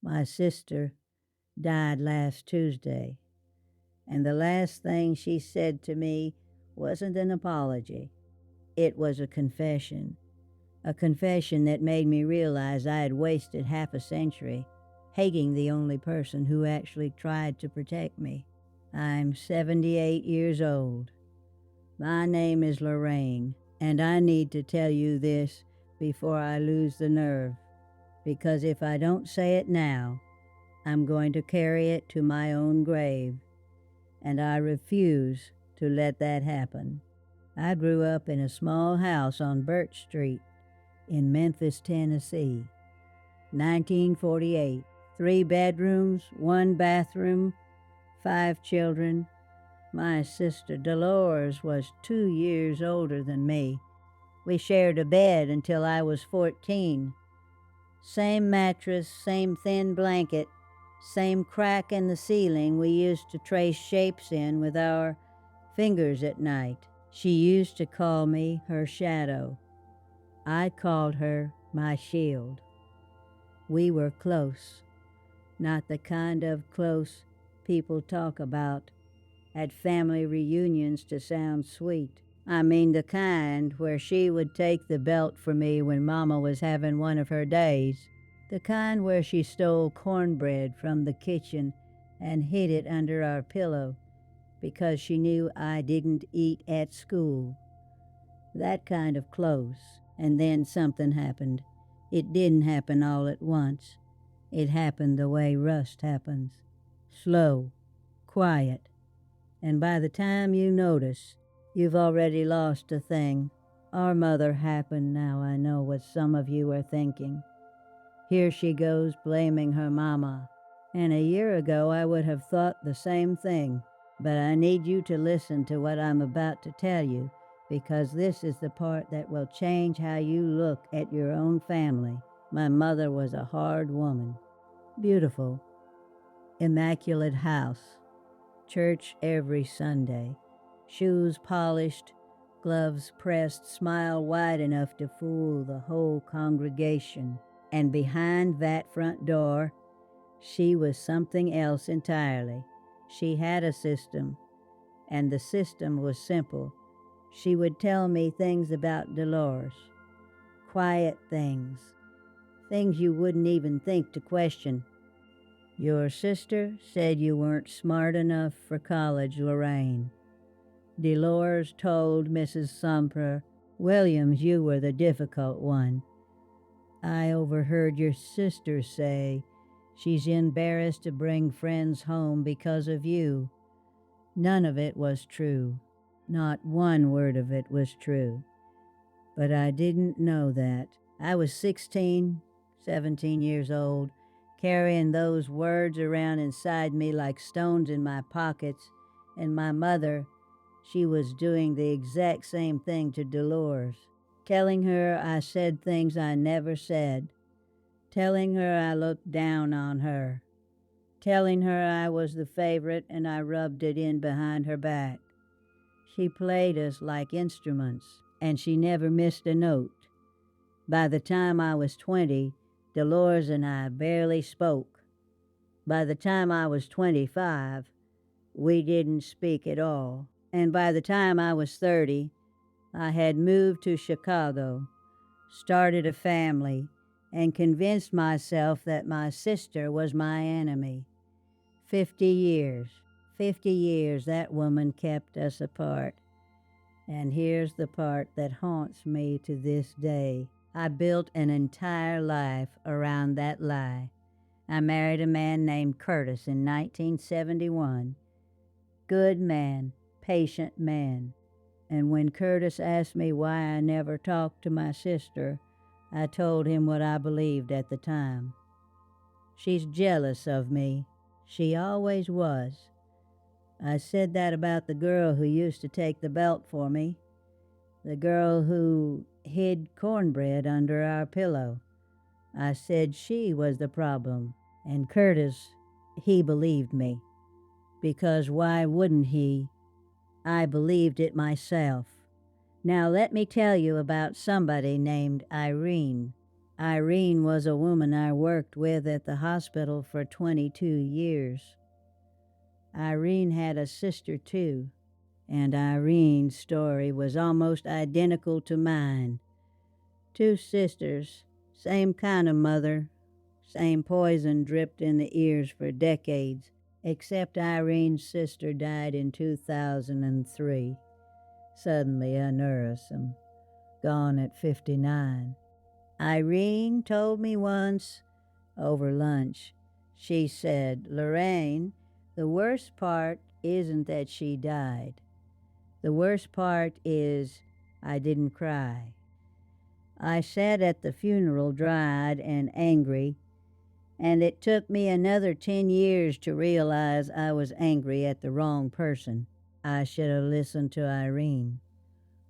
My sister died last Tuesday, and the last thing she said to me wasn't an apology. It was a confession that made me realize I had wasted half a century hating the only person who actually tried to protect me. I'm 78 years old. My name is Lorraine, and I need to tell you this before I lose the nerve, because if I don't say it now, I'm going to carry it to my own grave, and I refuse to let that happen. I grew up in a small house on Birch Street in Memphis, Tennessee. 1948, 3 bedrooms, 1 bathroom, 5 children. My sister Dolores was 2 years older than me. We shared a bed until I was 14. Same mattress, same thin blanket, same crack in the ceiling we used to trace shapes in with our fingers at night. She used to call me her shadow. I called her my shield. We were close, not the kind of close people talk about at family reunions to sound sweet. I mean the kind where she would take the belt from me when Mama was having one of her days. The kind where she stole cornbread from the kitchen and hid it under our pillow because she knew I didn't eat at school. That kind of close. And then something happened. It didn't happen all at once. It happened the way rust happens. Slow, quiet. And by the time you notice, you've already lost a thing. Our mother happened, now I know what some of you are thinking. Here she goes blaming her mama. And a year ago I would have thought the same thing. But I need you to listen to what I'm about to tell you, because this is the part that will change how you look at your own family. My mother was a hard woman. Beautiful. Immaculate house. Church every Sunday. Shoes polished, gloves pressed, smile wide enough to fool the whole congregation. And behind that front door, she was something else entirely. She had a system, and the system was simple. She would tell me things about Dolores. Quiet things. Things you wouldn't even think to question. Your sister said you weren't smart enough for college, Lorraine. Dolores told Mrs. Sumper Williams you were the difficult one. I overheard your sister say she's embarrassed to bring friends home because of you. None of it was true. Not one word of it was true. But I didn't know that. I was 16, 17 years old, carrying those words around inside me like stones in my pockets, and my mother, she was doing the exact same thing to Dolores, telling her I said things I never said, telling her I looked down on her, telling her I was the favorite and I rubbed it in behind her back. She played us like instruments, and she never missed a note. By the time I was 20, Dolores and I barely spoke. By the time I was 25, we didn't speak at all. And by the time I was 30, I had moved to Chicago, started a family, and convinced myself that my sister was my enemy. 50 years that woman kept us apart. And here's the part that haunts me to this day. I built an entire life around that lie. I married a man named Curtis in 1971. Good man, patient man. And when Curtis asked me why I never talked to my sister, I told him what I believed at the time. She's jealous of me. She always was. I said that about the girl who used to take the belt for me, the girl who hid cornbread under our pillow. I said she was the problem, and Curtis, he believed me. Because why wouldn't he? I believed it myself. Now let me tell you about somebody named Irene. Irene was a woman I worked with at the hospital for 22 years. Irene had a sister too, and Irene's story was almost identical to mine. Two sisters, same kind of mother, same poison dripped in the ears for decades, except Irene's sister died in 2003, suddenly unnervous, gone at 59. Irene told me once, over lunch, she said, "Lorraine, the worst part isn't that she died. The worst part is I didn't cry." I sat at the funeral dry-eyed and angry, and it took me another 10 years to realize I was angry at the wrong person. I should have listened to Irene.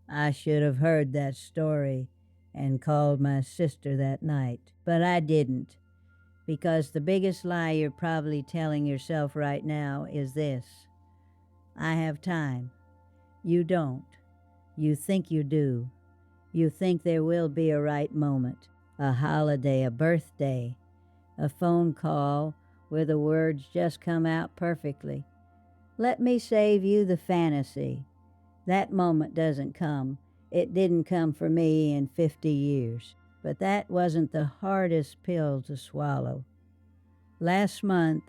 I should have heard that story and called my sister that night. But I didn't, because the biggest lie you're probably telling yourself right now is this: I have time. You don't. You think you do. You think there will be a right moment, a holiday, a birthday, a phone call where the words just come out perfectly. Let me save you the fantasy. That moment doesn't come. It didn't come for me in 50 years. But that wasn't the hardest pill to swallow. Last month,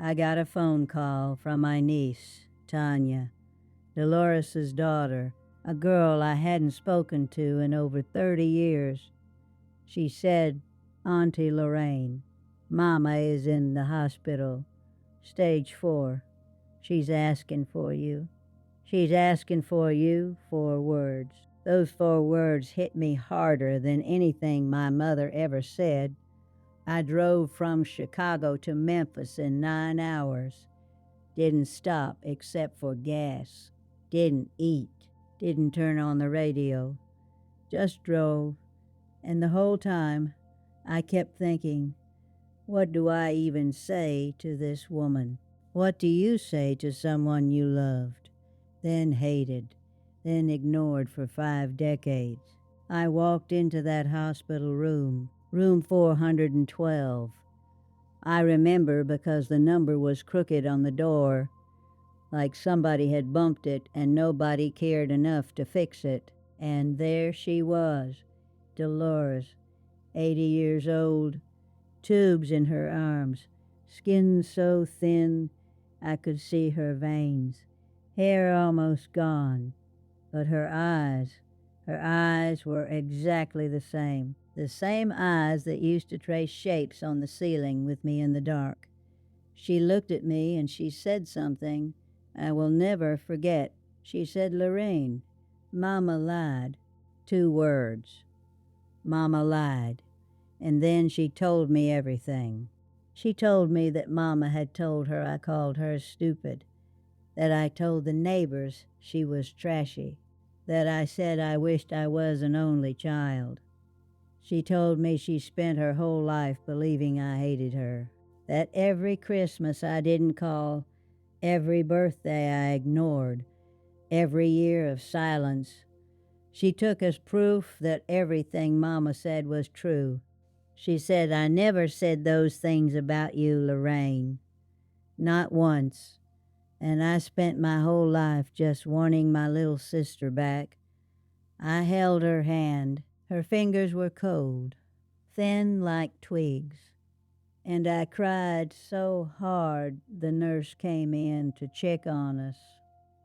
I got a phone call from my niece, Tanya, Dolores's daughter, a girl I hadn't spoken to in over 30 years. She said, "Auntie Lorraine, Mama is in the hospital, stage 4. She's asking for you." She's asking for you, 4 words. Those 4 words hit me harder than anything my mother ever said. I drove from Chicago to Memphis in 9 hours. Didn't stop except for gas. Didn't eat. Didn't turn on the radio. Just drove. And the whole time, I kept thinking, what do I even say to this woman? What do you say to someone you loved, then hated, then ignored for 5 decades? I walked into that hospital room 412. I remember because the number was crooked on the door, like somebody had bumped it and nobody cared enough to fix it. And there she was, Dolores, 80 years old, tubes in her arms, skin so thin I could see her veins, hair almost gone, but her eyes were exactly the same eyes that used to trace shapes on the ceiling with me in the dark. She looked at me and she said something I will never forget. She said, "Lorraine, Mama lied." 2 words. Mama lied. And then she told me everything. She told me that Mama had told her I called her stupid, that I told the neighbors she was trashy, that I said I wished I was an only child. She told me she spent her whole life believing I hated her, that every Christmas I didn't call, every birthday I ignored, every year of silence, she took as proof that everything Mama said was true. She said, "I never said those things about you, Lorraine. Not once." And I spent my whole life just wanting my little sister back. I held her hand. Her fingers were cold, thin like twigs. And I cried so hard the nurse came in to check on us.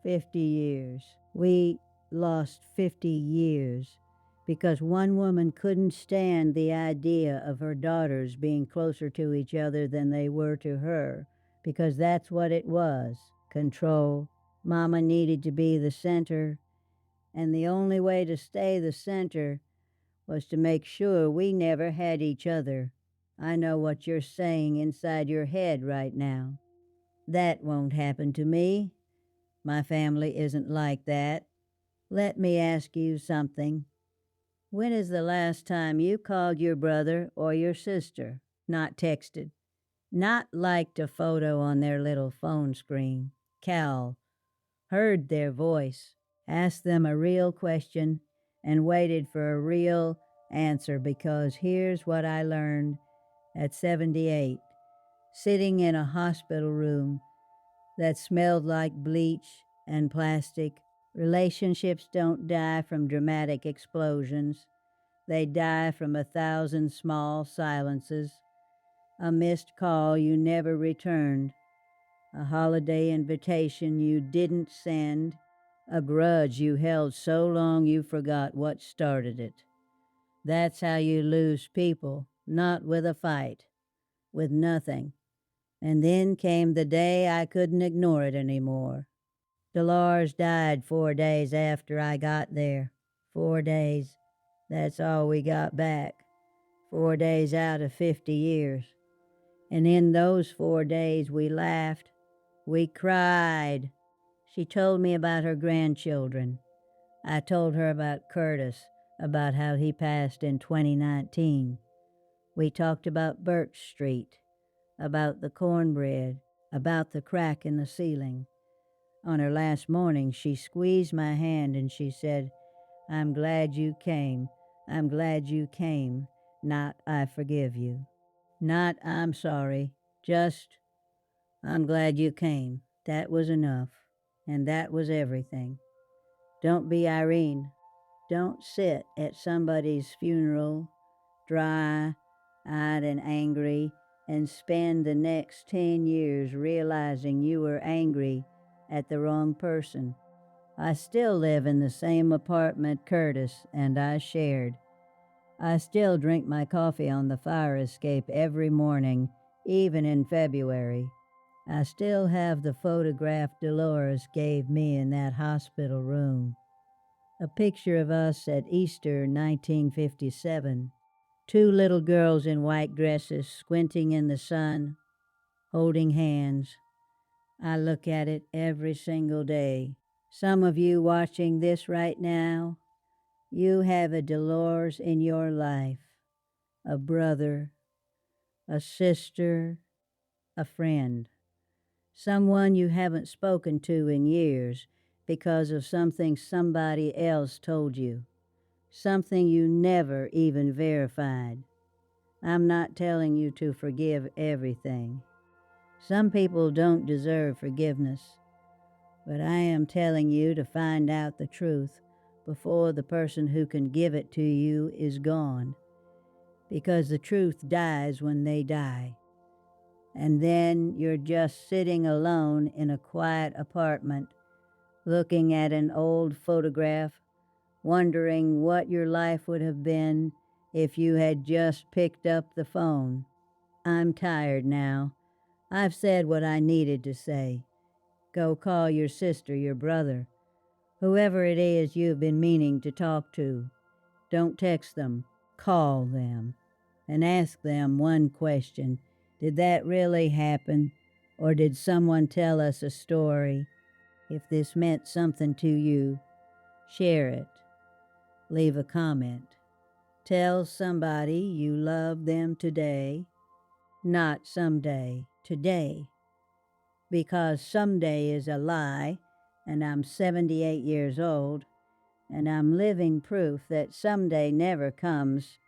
50 years. We lost 50 years because one woman couldn't stand the idea of her daughters being closer to each other than they were to her, because that's what it was, control. Mama needed to be the center, and the only way to stay the center was to make sure we never had each other. I know what you're saying inside your head right now. That won't happen to me. My family isn't like that. Let me ask you something. When is the last time you called your brother or your sister? Not texted. Not liked a photo on their little phone screen. Cal. Heard their voice. Asked them a real question and waited for a real answer, because here's what I learned at 78, sitting in a hospital room that smelled like bleach and plastic. Relationships don't die from dramatic explosions. They die from 1,000 small silences, a missed call you never returned, a holiday invitation you didn't send, a grudge you held so long you forgot what started it. That's how you lose people, not with a fight, with nothing. And then came the day I couldn't ignore it anymore. Dolores died 4 days after I got there. 4 days. That's all we got back. 4 days out of 50 years. And in those 4 days we laughed. We cried. She told me about her grandchildren. I told her about Curtis, about how he passed in 2019. We talked about Birch Street, about the cornbread, about the crack in the ceiling. On her last morning, she squeezed my hand and she said, "I'm glad you came. I'm glad you came. Not, I forgive you. Not, I'm sorry. Just, I'm glad you came." That was enough. And that was everything. Don't be Irene. Don't sit at somebody's funeral, dry-eyed and angry, and spend the next 10 years realizing you were angry at the wrong person. I still live in the same apartment Curtis and I shared. I still drink my coffee on the fire escape every morning, even in February. I still have the photograph Dolores gave me in that hospital room. A picture of us at Easter 1957. 2 little girls in white dresses squinting in the sun, holding hands. I look at it every single day. Some of you watching this right now, you have a Dolores in your life, a brother, a sister, a friend, someone you haven't spoken to in years because of something somebody else told you, something you never even verified. I'm not telling you to forgive everything. Some people don't deserve forgiveness. But I am telling you to find out the truth before the person who can give it to you is gone. Because the truth dies when they die. And then you're just sitting alone in a quiet apartment, looking at an old photograph, wondering what your life would have been if you had just picked up the phone. I'm tired now. I've said what I needed to say. Go call your sister, your brother, whoever it is you've been meaning to talk to. Don't text them, call them, and ask them one question. Did that really happen? Or did someone tell us a story? If this meant something to you, share it. Leave a comment. Tell somebody you love them today, not someday, today. Because someday is a lie, and I'm 78 years old, and I'm living proof that someday never comes